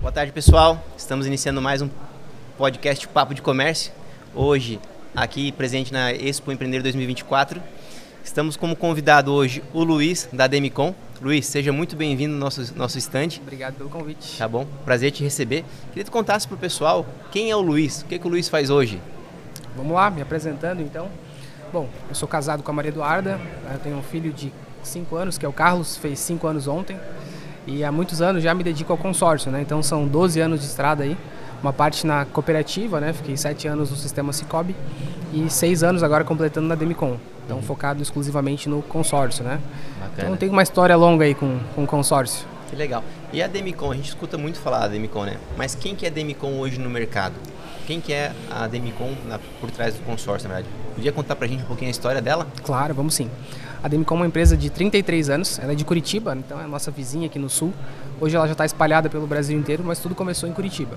Boa tarde, pessoal. Estamos iniciando mais um podcast Papo de Comércio. Hoje, aqui presente na Expo Empreender 2024. Estamos como convidado hoje o Luiz, da Demicon. Luiz, seja muito bem-vindo no nosso stand. Obrigado pelo convite. Tá bom? Prazer te receber. Queria que tu contasse pro pessoal quem é o Luiz, o que o Luiz faz hoje. Vamos lá, me apresentando então. Bom, eu sou casado com a Maria Eduarda, eu tenho um filho de 5 anos, que é o Carlos, fez 5 anos ontem. E há muitos anos já me dedico ao consórcio, né? Então são 12 anos de estrada aí. Uma parte na cooperativa, né? Fiquei 7 anos no sistema Sicoob e 6 anos agora completando na Demicon. Então focado exclusivamente no consórcio, né? Bacana. Então tem uma história longa aí com o consórcio. Que legal. E a Demicon, a gente escuta muito falar da Demicon, né? Mas quem que é a Demicon hoje no mercado? Quem que é a Demicon por trás do consórcio, na verdade? Podia contar pra gente um pouquinho a história dela? Claro, vamos sim. A Demicon é uma empresa de 33 anos, ela é de Curitiba, então é a nossa vizinha aqui no sul. Hoje ela já está espalhada pelo Brasil inteiro, mas tudo começou em Curitiba.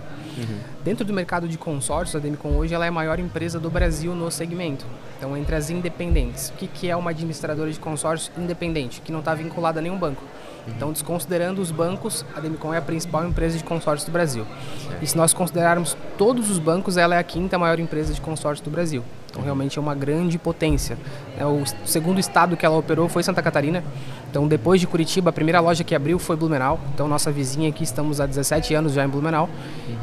Dentro do mercado de consórcios, a Demicon hoje ela é a maior empresa do Brasil no segmento. Então, entre as independentes. O que é uma administradora de consórcio independente? Que não está vinculada a nenhum banco. Então, desconsiderando os bancos, a Demicon é a principal empresa de consórcio do Brasil. E se nós considerarmos todos os bancos, ela é a quinta maior empresa de consórcio do Brasil. Então, realmente é uma grande potência. O segundo estado que ela operou foi Santa Catarina. Então, depois de Curitiba, a primeira loja que abriu foi Blumenau. Então, nossa vizinha aqui, estamos há 17 anos já em Blumenau.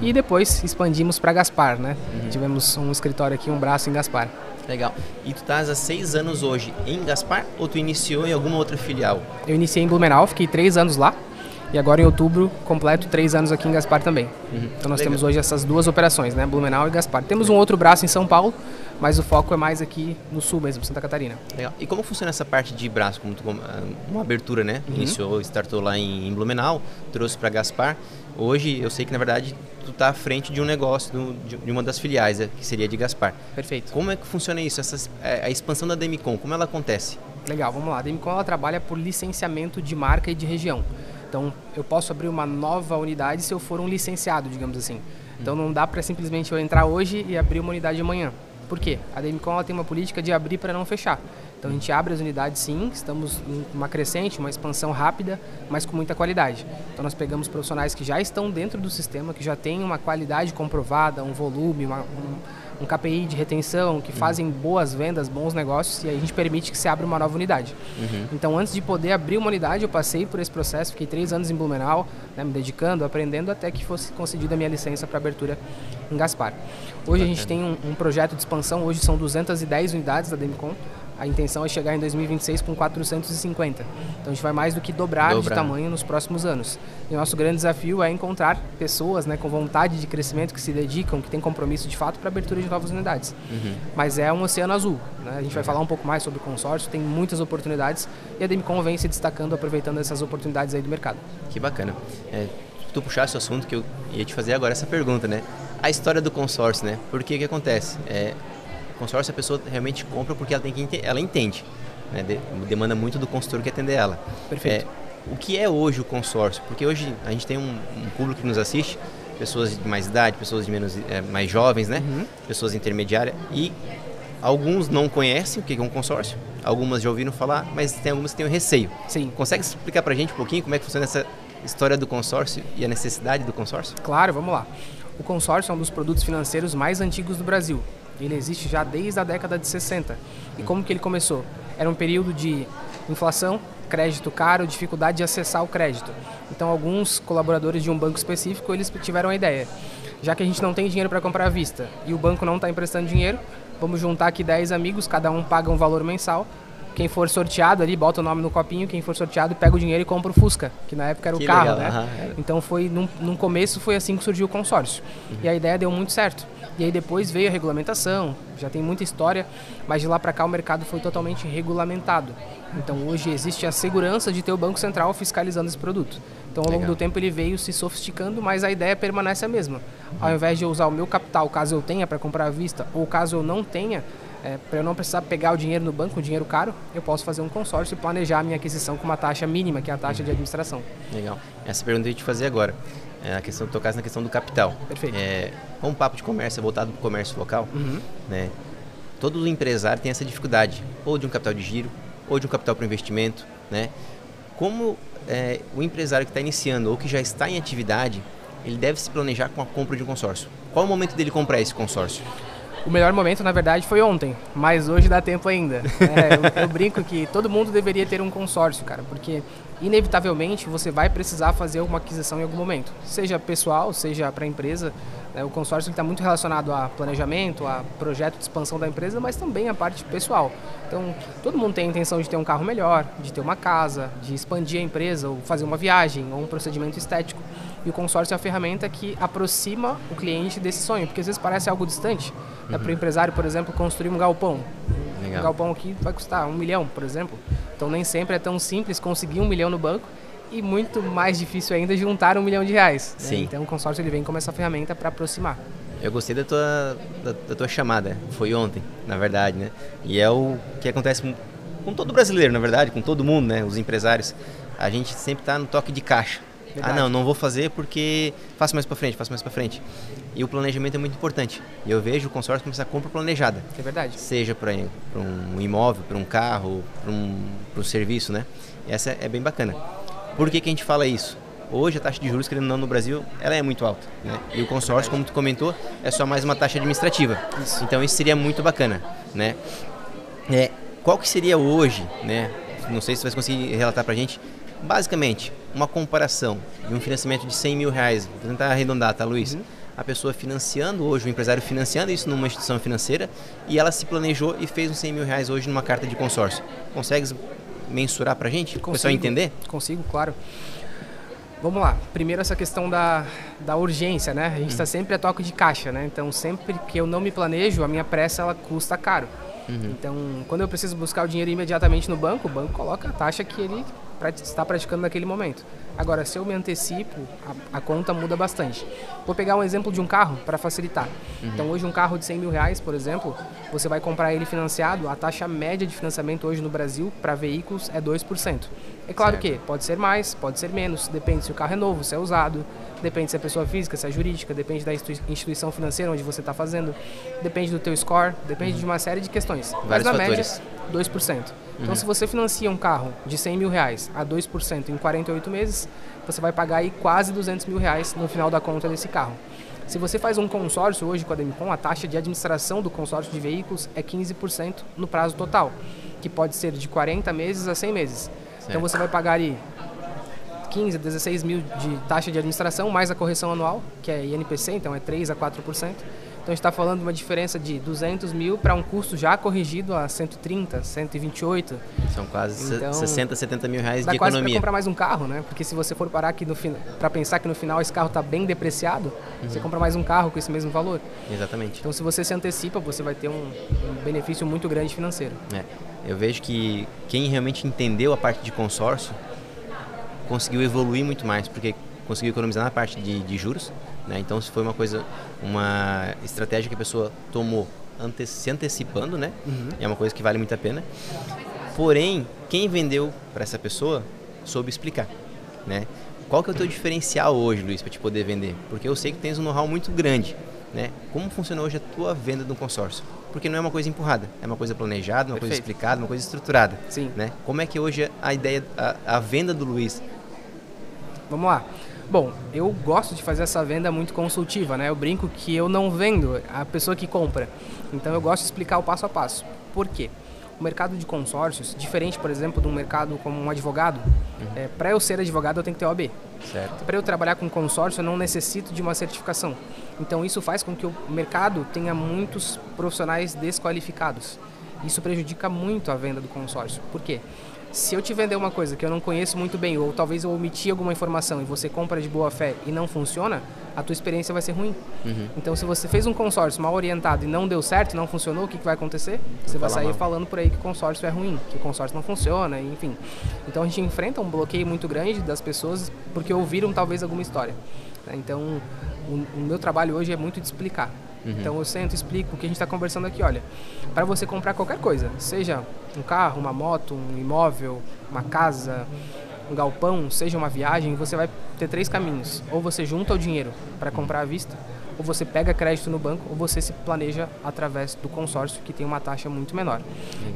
E depois expandimos para Gaspar, né? Tivemos um escritório aqui, um braço em Gaspar. Legal. E tu estás há 6 anos hoje em Gaspar ou tu iniciou em alguma outra filial? Eu iniciei em Blumenau, fiquei 3 anos lá. E agora em outubro completo 3 anos aqui em Gaspar também. Então nós temos hoje essas duas operações, né? Blumenau e Gaspar. Temos um outro braço em São Paulo, mas o foco é mais aqui no sul mesmo, Santa Catarina. Legal. E como funciona essa parte de braço? Como uma abertura, né? Iniciou, startou lá em Blumenau, trouxe para Gaspar. Hoje eu sei que na verdade tu está à frente de um negócio de uma das filiais, que seria de Gaspar. Perfeito. Como é que funciona isso? A expansão da Demicon, como ela acontece? Legal, vamos lá. A Demicon ela trabalha por licenciamento de marca e de região. Então, eu posso abrir uma nova unidade se eu for um licenciado, digamos assim. Então, não dá para simplesmente eu entrar hoje e abrir uma unidade amanhã. Por quê? A Demicon ela tem uma política de abrir para não fechar. Então, a gente abre as unidades sim, estamos em uma crescente, uma expansão rápida, mas com muita qualidade. Então, nós pegamos profissionais que já estão dentro do sistema, que já têm uma qualidade comprovada, um volume, um KPI de retenção, que fazem boas vendas, bons negócios, e aí a gente permite que se abra uma nova unidade. Então, antes de poder abrir uma unidade, eu passei por esse processo, fiquei 3 anos em Blumenau, né, me dedicando, aprendendo, até que fosse concedida a minha licença para abertura em Gaspar. Hoje a gente tem um projeto de expansão, hoje são 210 unidades da Demicon. A intenção é chegar em 2026 com 450. Então a gente vai mais do que dobrar de tamanho nos próximos anos. E o nosso grande desafio é encontrar pessoas, né, com vontade de crescimento, que se dedicam, que têm compromisso de fato para a abertura de novas unidades. Mas é um oceano azul, né? A gente vai falar um pouco mais sobre o consórcio, tem muitas oportunidades e a Demicon vem se destacando, aproveitando essas oportunidades aí do mercado. Que bacana. Tu puxaste o assunto que eu ia te fazer agora essa pergunta, né? A história do consórcio, né? Porque o que acontece? Consórcio a pessoa realmente compra porque ela entende, né? Demanda muito do consultor que atender ela. Perfeito. O que é hoje o consórcio? Porque hoje a gente tem um público que nos assiste, pessoas de mais idade, pessoas de mais jovens, né? Pessoas intermediárias, e alguns não conhecem o que é um consórcio, algumas já ouviram falar, mas tem algumas que têm um receio. Sim. Consegue explicar pra gente um pouquinho como é que funciona essa história do consórcio e a necessidade do consórcio? Claro, vamos lá. O consórcio é um dos produtos financeiros mais antigos do Brasil. Ele existe já desde a década de 60. E como que ele começou? Era um período de inflação, crédito caro, dificuldade de acessar o crédito. Então, alguns colaboradores de um banco específico, eles tiveram a ideia. Já que a gente não tem dinheiro para comprar à vista e o banco não está emprestando dinheiro, vamos juntar aqui 10 amigos, cada um paga um valor mensal. Quem for sorteado ali, bota o nome no copinho, quem for sorteado pega o dinheiro e compra o Fusca, que na época era o carro, legal, né? Então, num começo foi assim que surgiu o consórcio. E a ideia deu muito certo. E aí depois veio a regulamentação, já tem muita história, mas de lá para cá o mercado foi totalmente regulamentado. Então hoje existe a segurança de ter o Banco Central fiscalizando esse produto. Então ao longo do tempo ele veio se sofisticando, mas a ideia permanece a mesma. Ao invés de eu usar o meu capital, caso eu tenha para comprar à vista, ou caso eu não tenha, para eu não precisar pegar o dinheiro no banco, o dinheiro caro, eu posso fazer um consórcio e planejar a minha aquisição com uma taxa mínima, que é a taxa de administração. Legal. Essa pergunta eu ia te fazer agora. A questão, tocasse na questão do capital. Perfeito. Um papo de comércio voltado para o comércio local, né? Todo empresário tem essa dificuldade, ou de um capital de giro, ou de um capital para investimento, né? Como o empresário que está iniciando ou que já está em atividade ele deve se planejar com a compra de um consórcio? Qual é o momento dele comprar esse consórcio? O melhor momento, na verdade, foi ontem, mas hoje dá tempo ainda. Eu brinco que todo mundo deveria ter um consórcio, cara, porque inevitavelmente você vai precisar fazer uma aquisição em algum momento, seja pessoal, seja para a empresa. O consórcio está muito relacionado a planejamento, a projeto de expansão da empresa, mas também a parte pessoal. Então, todo mundo tem a intenção de ter um carro melhor, de ter uma casa, de expandir a empresa, ou fazer uma viagem, ou um procedimento estético. E o consórcio é a ferramenta que aproxima o cliente desse sonho, porque às vezes parece algo distante. Para o empresário, por exemplo, construir um galpão. Legal. Um galpão aqui vai custar 1 milhão, por exemplo. Então, nem sempre é tão simples conseguir 1 milhão no banco. E muito mais difícil ainda juntar R$1 milhão. Sim. Né? Então o consórcio ele vem como essa ferramenta para aproximar. Eu gostei da tua chamada, foi ontem, na verdade, né? E é o que acontece com todo brasileiro, na verdade, com todo mundo, né? Os empresários, a gente sempre está no toque de caixa. Verdade. Não vou fazer porque faço mais para frente. E o planejamento é muito importante. E eu vejo o consórcio como essa compra planejada. É verdade. Seja para um imóvel, para um carro, para um serviço, né? Essa é bem bacana. Por que a gente fala isso? Hoje a taxa de juros, querendo ou não, no Brasil, ela é muito alta, né? E o consórcio, como tu comentou, é só mais uma taxa administrativa. Isso. Então isso seria muito bacana, né? Qual que seria hoje, né? Não sei se você vai conseguir relatar pra gente, basicamente, uma comparação de um financiamento de R$100 mil, vou tentar arredondar, tá, Luiz? A pessoa financiando hoje, o empresário financiando isso numa instituição financeira e ela se planejou e fez uns R$100 mil hoje numa carta de consórcio. Consegue mensurar pra gente? Para o pessoal entender? Consigo, claro. Vamos lá. Primeiro essa questão da urgência, né? A gente está sempre a toque de caixa, né? Então sempre que eu não me planejo, a minha pressa ela custa caro. Então quando eu preciso buscar o dinheiro imediatamente no banco, o banco coloca a taxa que ele está praticando naquele momento. Agora, se eu me antecipo, a conta muda bastante. Vou pegar um exemplo de um carro para facilitar. Então hoje um carro de R$100 mil, por exemplo, você vai comprar ele financiado, a taxa média de financiamento hoje no Brasil para veículos é 2%. É claro que pode ser mais, pode ser menos, depende se o carro é novo, se é usado, depende se é pessoa física, se é jurídica, depende da instituição financeira onde você está fazendo, depende do teu score, depende de uma série de questões. Mas na média, 2%. Então se você financia um carro de R$100 mil a 2% em 48 meses, você vai pagar aí quase R$200 mil no final da conta desse carro. Se você faz um consórcio hoje com a Demicon, a taxa de administração do consórcio de veículos é 15% no prazo total, que pode ser de 40 meses a 100 meses. Certo. Então você vai pagar aí 15 a 16 mil de taxa de administração, mais a correção anual, que é INPC, então é 3 a 4%. Então a gente está falando de uma diferença de 200 mil para um custo já corrigido a 130, 128. São quase 60, 70 mil reais de economia. Dá quase para comprar mais um carro, né? Porque se você for parar aqui para pensar que no final esse carro está bem depreciado, você compra mais um carro com esse mesmo valor. Exatamente. Então se você se antecipa, você vai ter um benefício muito grande financeiro. Eu vejo que quem realmente entendeu a parte de consórcio conseguiu evoluir muito mais, porque conseguiu economizar na parte de juros, né? Então se foi uma estratégia que a pessoa tomou se antecipando, né? É uma coisa que vale muito a pena. Porém, quem vendeu para essa pessoa soube explicar, né? Qual que é o teu diferencial hoje, Luiz, para te poder vender? Porque eu sei que tens um know-how muito grande, né? Como funciona hoje a tua venda de um consórcio? Porque não é uma coisa empurrada, é uma coisa planejada, uma coisa explicada, uma coisa estruturada. Sim. Né? Como é que hoje a ideia, a venda do Luiz? Vamos lá. Bom, eu gosto de fazer essa venda muito consultiva, né? Eu brinco que eu não vendo a pessoa que compra. Então eu gosto de explicar o passo a passo. Por quê? O mercado de consórcios, diferente, por exemplo, de um mercado como um advogado, para eu ser advogado eu tenho que ter OAB. Para eu trabalhar com consórcio eu não necessito de uma certificação. Então isso faz com que o mercado tenha muitos profissionais desqualificados. Isso prejudica muito a venda do consórcio. Por quê? Se eu te vender uma coisa que eu não conheço muito bem, ou talvez eu omiti alguma informação e você compra de boa fé e não funciona, a tua experiência vai ser ruim. Então se você fez um consórcio mal orientado e não deu certo, não funcionou, o que vai acontecer? Você vai sair falando por aí que o consórcio é ruim, que o consórcio não funciona, enfim. Então a gente enfrenta um bloqueio muito grande das pessoas porque ouviram talvez alguma história. Então o meu trabalho hoje é muito de explicar. Então eu sento e explico o que a gente está conversando aqui. Olha, para você comprar qualquer coisa, seja um carro, uma moto, um imóvel, uma casa, um galpão, seja uma viagem, você vai ter 3 caminhos. Ou você junta o dinheiro para comprar à vista, ou você pega crédito no banco, ou você se planeja através do consórcio, que tem uma taxa muito menor.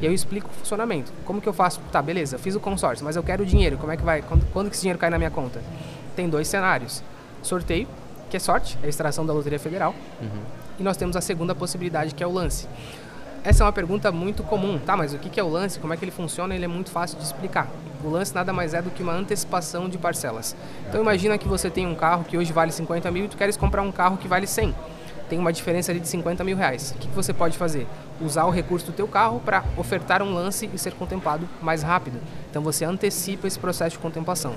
E eu explico o funcionamento. Como que eu faço? Tá, beleza, fiz o consórcio, mas eu quero o dinheiro. Como é que vai? Quando que esse dinheiro cai na minha conta? Tem 2 cenários. Sorteio, que é sorte, é a extração da Loteria Federal. E nós temos a segunda possibilidade, que é o lance. Essa é uma pergunta muito comum, tá? Mas o que é o lance? Como é que ele funciona? Ele é muito fácil de explicar. O lance nada mais é do que uma antecipação de parcelas. Então imagina que você tem um carro que hoje vale 50 mil e tu queres comprar um carro que vale 100. Tem uma diferença ali de 50 mil reais. O que você pode fazer? Usar o recurso do teu carro para ofertar um lance e ser contemplado mais rápido. Então você antecipa esse processo de contemplação.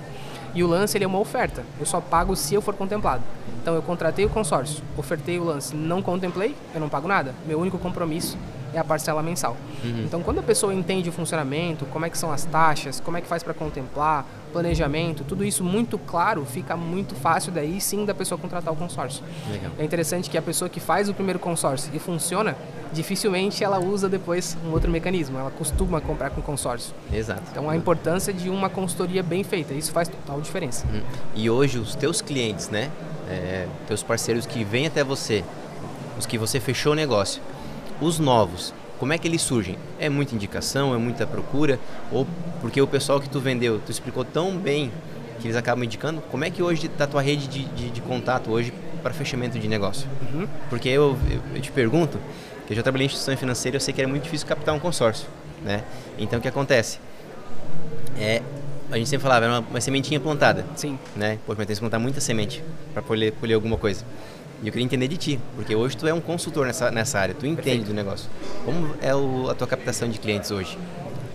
E o lance ele é uma oferta. Eu só pago se eu for contemplado. Então eu contratei o consórcio, ofertei o lance, não contemplei, eu não pago nada. Meu único compromisso é a parcela mensal. Então quando a pessoa entende o funcionamento, como é que são as taxas, como é que faz para contemplar, planejamento, tudo isso muito claro, fica muito fácil daí sim da pessoa contratar o consórcio. Legal. É interessante que a pessoa que faz o primeiro consórcio e funciona, dificilmente ela usa depois um outro mecanismo, ela costuma comprar com consórcio. Exato. Então a importância de uma consultoria bem feita, isso faz total diferença. E hoje os teus clientes, né, teus parceiros que vêm até você, os que você fechou o negócio, os novos, como é que eles surgem? É muita indicação, é muita procura? Ou porque o pessoal que tu vendeu, tu explicou tão bem que eles acabam indicando? Como é que hoje está a tua rede de contato hoje para fechamento de negócio? Porque eu te pergunto, que eu já trabalhei em instituição financeira, eu sei que era muito difícil captar um consórcio, né? Então o que acontece? A gente sempre falava, era uma sementinha plantada. Sim. Né? Pô, mas tem que plantar muita semente para colher alguma coisa. E eu queria entender de ti, porque hoje tu é um consultor nessa área, tu entende Perfeito. do negócio. Como é a tua captação de clientes hoje?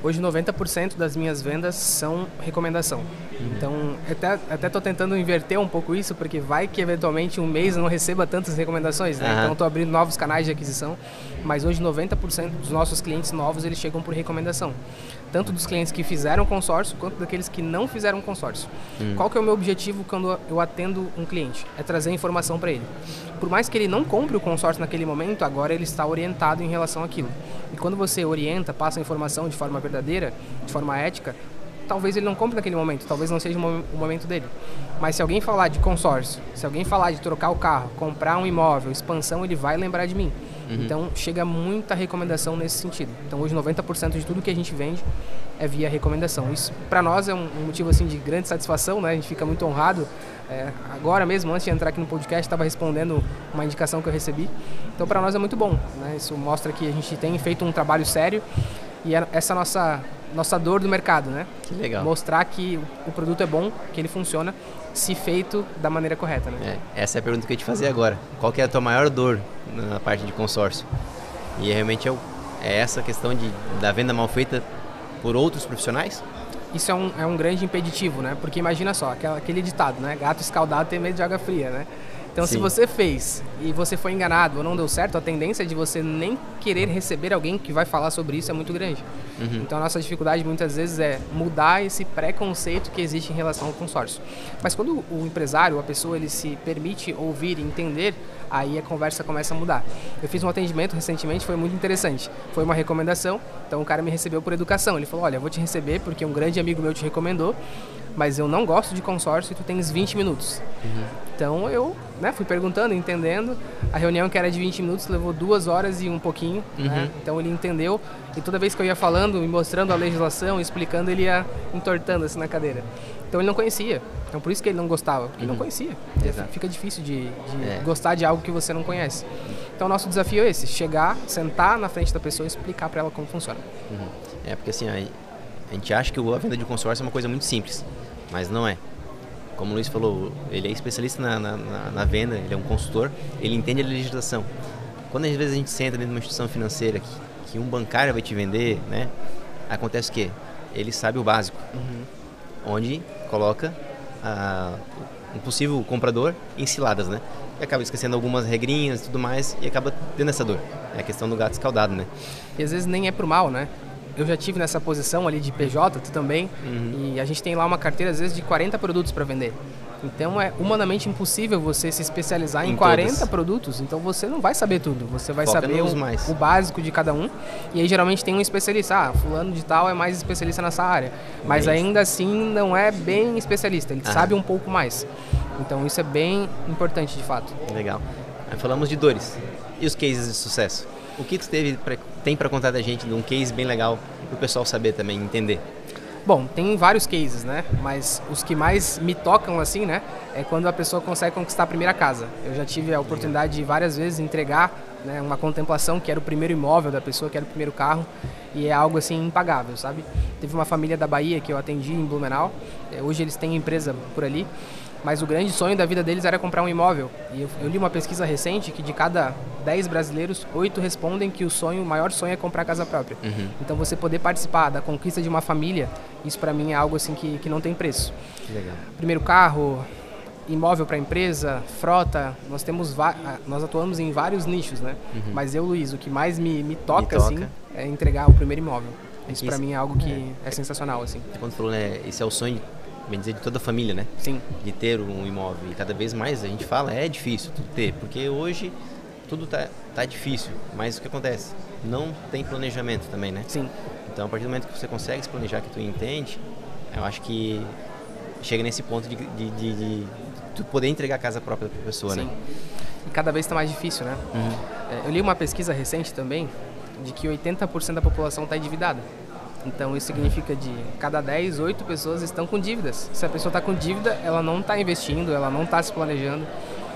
Hoje 90% das minhas vendas são recomendação. Então, até tô tentando inverter um pouco isso, porque vai que eventualmente um mês eu não receba tantas recomendações, né? Então estou abrindo novos canais de aquisição, mas hoje 90% dos nossos clientes novos, eles chegam por recomendação. Tanto dos clientes que fizeram consórcio, quanto daqueles que não fizeram consórcio. Qual que é o meu objetivo quando eu atendo um cliente? É trazer informação para ele. Por mais que ele não compre o consórcio naquele momento, agora ele está orientado em relação àquilo. E quando você orienta, passa a informação de forma verdadeira, de forma ética, talvez ele não compre naquele momento, talvez não seja o momento dele. Mas se alguém falar de consórcio, se alguém falar de trocar o carro, comprar um imóvel, expansão, ele vai lembrar de mim. Então chega muita recomendação nesse sentido. Então hoje 90% de tudo que a gente vende é via recomendação. Isso para nós é um motivo assim de grande satisfação, né? A gente fica muito honrado. Agora mesmo, antes de entrar aqui no podcast, estava respondendo uma indicação que eu recebi. Então para nós é muito bom, né? Isso mostra que a gente tem feito um trabalho sério e essa é a nossa dor do mercado, né? Que legal. Mostrar que o produto é bom, que ele funciona, se feito da maneira correta, né? Essa é a pergunta que eu ia te fazer agora. Qual que é a tua maior dor na parte de consórcio? E realmente é essa questão da venda mal feita por outros profissionais? Isso é um grande impeditivo, né? Porque imagina só, aquele ditado, né? Gato escaldado tem medo de água fria, né? Então, Sim. Se você fez e você foi enganado ou não deu certo, a tendência de você nem querer receber alguém que vai falar sobre isso é muito grande. Então, a nossa dificuldade muitas vezes é mudar esse preconceito que existe em relação ao consórcio. Mas quando o empresário, a pessoa, ele se permite ouvir e entender, aí a conversa começa a mudar. Eu fiz um atendimento recentemente, foi muito interessante. Foi uma recomendação, então o cara me recebeu por educação. Ele falou, olha, eu vou te receber porque um grande amigo meu te recomendou, mas eu não gosto de consórcio e tu tens 20 minutos. Então eu fui perguntando, entendendo. A reunião que era de 20 minutos levou 2 horas e um pouquinho. Né? Então ele entendeu e toda vez que eu ia falando, me mostrando a legislação, explicando, ele ia entortando assim na cadeira. Então ele não conhecia. Então por isso que ele não gostava, porque ele não conhecia. Fica difícil de gostar de algo que você não conhece. Então o nosso desafio é esse, chegar, sentar na frente da pessoa e explicar para ela como funciona. Porque assim, a gente acha que a venda de consórcio é uma coisa muito simples, mas não é. Como o Luiz falou, ele é especialista na venda, ele é um consultor, ele entende a legislação. Quando às vezes a gente senta dentro de uma instituição financeira que um bancário vai te vender, né, acontece o quê? Ele sabe o básico, onde coloca um possível comprador em ciladas, né? E acaba esquecendo algumas regrinhas e tudo mais e acaba tendo essa dor. É a questão do gato escaldado, né? E às vezes nem é pro mal, né? Eu já tive nessa posição ali de PJ, tu também, e a gente tem lá uma carteira às vezes de 40 produtos para vender. Então é humanamente impossível você se especializar em 40 todas. Produtos, então você não vai saber tudo, você vai Foca saber o básico de cada um, e aí geralmente tem um especialista, fulano de tal é mais especialista nessa área, mas ainda assim não é bem especialista, ele sabe um pouco mais. Então isso é bem importante de fato. Legal. Aí falamos de dores. E os cases de sucesso? O que tu tem para contar da gente de um case bem legal para o pessoal saber também, entender? Bom, tem vários cases, né? Mas os que mais me tocam, assim, né? É quando a pessoa consegue conquistar a primeira casa. Eu já tive a oportunidade de várias vezes entregar, né, uma contemplação que era o primeiro imóvel da pessoa, que era o primeiro carro. E é algo, assim, impagável, sabe? Teve uma família da Bahia que eu atendi em Blumenau. Hoje eles têm empresa por ali. Mas o grande sonho da vida deles era comprar um imóvel. E eu li uma pesquisa recente que de cada 10 brasileiros, 8 respondem que o maior sonho é comprar casa própria. Então você poder participar da conquista de uma família, isso para mim é algo assim que não tem preço. Legal. Primeiro carro, imóvel para empresa, frota, nós atuamos em vários nichos, né? Mas eu, Luiz, o que mais me toca, assim, é entregar o primeiro imóvel. Isso para mim é algo que é sensacional, assim. Quando falou, né, esse é o sonho, bem dizer, de toda a família, né? Sim. De ter um imóvel. E cada vez mais a gente fala, é difícil ter, porque hoje tudo tá difícil. Mas o que acontece? Não tem planejamento também, né? Sim. Então, a partir do momento que você consegue se planejar, que tu entende, eu acho que chega nesse ponto de tu poder entregar a casa própria para a pessoa, Sim. né? E cada vez está mais difícil, né? Eu li uma pesquisa recente também de que 80% da população está endividada. Então isso significa de cada 10, 8 pessoas estão com dívidas. Se a pessoa está com dívida, ela não está investindo, ela não está se planejando.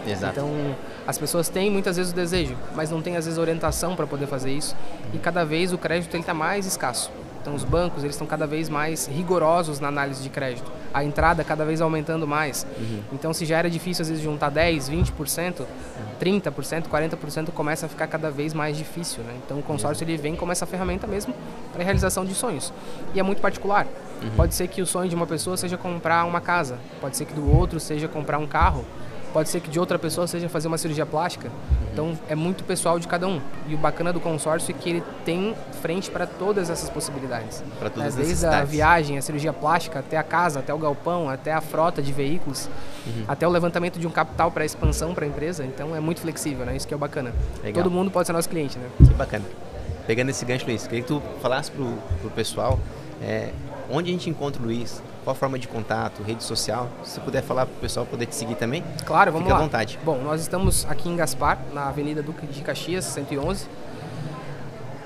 Exato. Então as pessoas têm muitas vezes o desejo, mas não têm às vezes orientação para poder fazer isso. E cada vez o crédito está mais escasso. Então os bancos eles estão cada vez mais rigorosos na análise de crédito. A entrada cada vez aumentando mais. Então se já era difícil às vezes juntar 10, 20%, 30%, 40% começa a ficar cada vez mais difícil, né? Então o consórcio ele vem como essa ferramenta mesmo para a realização de sonhos. E é muito particular. Pode ser que o sonho de uma pessoa seja comprar uma casa, pode ser que do outro seja comprar um carro, pode ser que de outra pessoa seja fazer uma cirurgia plástica. Então é muito pessoal de cada um. E o bacana do consórcio é que ele tem frente para todas essas possibilidades. Para todas as Desde necessidades. a viagem, a cirurgia plástica, até a casa, até o galpão, até a frota de veículos, até o levantamento de um capital para expansão para a empresa. Então é muito flexível, né? Isso que é o bacana. Legal. Todo mundo pode ser nosso cliente, né? Que bacana. Pegando esse gancho, Luiz, queria que tu falasse pro pessoal onde a gente encontra o Luiz, qual a forma de contato, rede social, se puder falar pro pessoal poder te seguir também. Claro, vamos Fica lá. à vontade. Bom, nós estamos aqui em Gaspar, na Avenida Duque de Caxias, 111.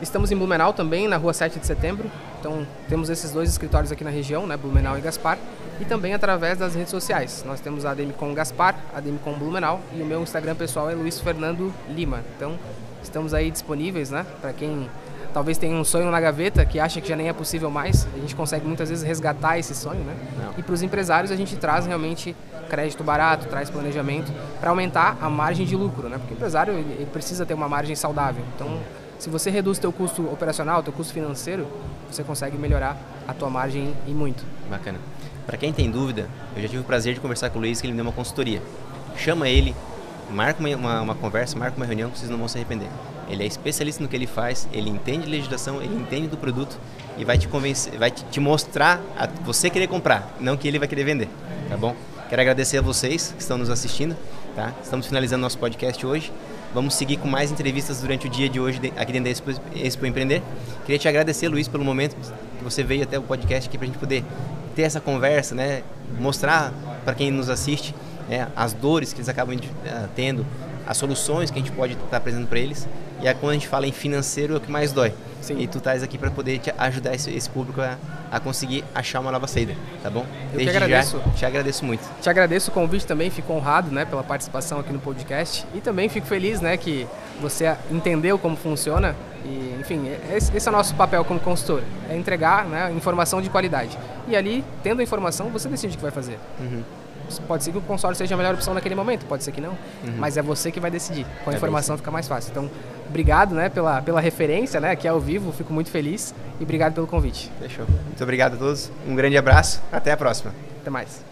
Estamos em Blumenau também, na Rua 7 de Setembro. Então, temos esses dois escritórios aqui na região, né, Blumenau e Gaspar. E também através das redes sociais. Nós temos a ADMcom Gaspar, a ADMcom Blumenau e o meu Instagram pessoal é Luiz Fernando Lima. Então, estamos aí disponíveis, né, para quem talvez tenha um sonho na gaveta que acha que já nem é possível mais. A gente consegue muitas vezes resgatar esse sonho, né? Não. E para os empresários a gente traz realmente crédito barato, traz planejamento para aumentar a margem de lucro, né? Porque o empresário ele precisa ter uma margem saudável. Então, se você reduz teu custo operacional, teu custo financeiro, você consegue melhorar a tua margem e muito. Bacana. Para quem tem dúvida, eu já tive o prazer de conversar com o Luiz, que ele me deu uma consultoria. Chama ele, marca uma conversa, marca uma reunião que vocês não vão se arrepender. Ele é especialista no que ele faz, ele entende legislação, ele entende do produto e vai te convencer, vai te mostrar a você querer comprar, não que ele vai querer vender, tá bom? Quero agradecer a vocês que estão nos assistindo, tá? Estamos finalizando nosso podcast hoje. Vamos seguir com mais entrevistas durante o dia de hoje aqui dentro da Expo Empreender. Queria te agradecer, Luiz, pelo momento que você veio até o podcast aqui para a gente poder ter essa conversa, né? Mostrar para quem nos assiste, né, as dores que eles acabam tendo, as soluções que a gente pode estar apresentando para eles. E quando a gente fala em financeiro é o que mais dói. Sim. E tu estás aqui para poder te ajudar esse público a conseguir achar uma nova saída, tá bom? Eu que agradeço. Já, te agradeço muito. Te agradeço o convite também, fico honrado, né, pela participação aqui no podcast e também fico feliz, né, que você entendeu como funciona e, enfim, esse é o nosso papel como consultor, é entregar, né, informação de qualidade. E ali, tendo a informação, você decide o que vai fazer. Pode ser que o consórcio seja a melhor opção naquele momento, pode ser que não, mas é você que vai decidir. Com a informação fica mais fácil. Então, obrigado, né, pela referência, né, aqui ao vivo, fico muito feliz e obrigado pelo convite. Fechou. Muito obrigado a todos, um grande abraço, até a próxima. Até mais.